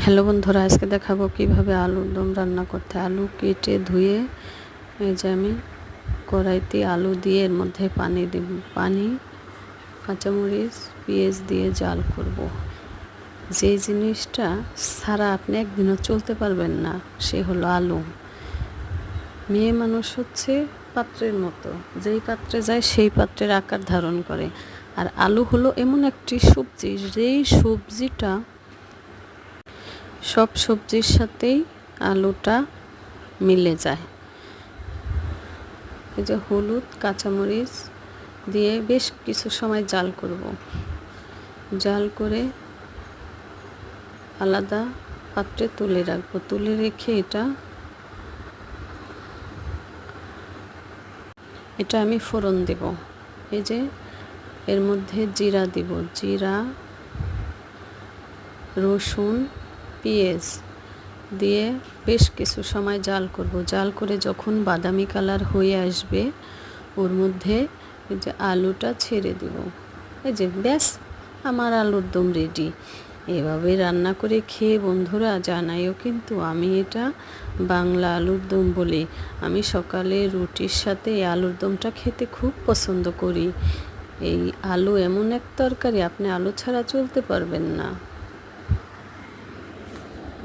Hello বন্ধুরা, আজকে দেখাবো কিভাবে আলুর দম রান্না করতে। আলু কেটে ধুয়ে এই যে আমি কড়াইতে আলু দিয়ে এর মধ্যে পানি দিব, পানি কাঁচামরিচ পেঁয়াজ দিয়ে জাল করব। যে জিনিসটা ছাড়া আপনি একদিনও চলতে পারবেন না সে হলো আলু। মেয়ে মানুষ হচ্ছে পাত্রের মতো, যেই পাত্রে যায় সেই পাত্রের আকার ধারণ করে। আর আলু হলো এমন একটি সবজি, যেই সবজিটা সব সবজির সাথেই আলুটা মিলে যায়। এই যে হলুদ কাঁচামরিচ দিয়ে বেশ কিছু সময় জাল করব। জাল করে আলাদা পাত্রে তুলে রাখবো। তুলে রেখে এটা আমি ফোড়ন দেব। এই যে এর মধ্যে জিরা দিব, জিরা, রসুন, পেঁয়াজ দিয়ে বেশ কিছু সময় জাল করব। জাল করে যখন বাদামি কালার হয়ে আসবে ওর মধ্যে এই যে আলুটা ছেড়ে দেব। এই যে ব্যাস, আমার আলুর দম রেডি। এভাবে রান্না করে খেয়ে বন্ধুরা জানাইও কিন্তু। আমি এটা বাংলা আলুর দম বলি। আমি সকালে রুটির সাথে এই আলুর দমটা খেতে খুব পছন্দ করি। এই আলু এমন এক তরকারি, আপনি আলু ছাড়া চলতে পারবেন না।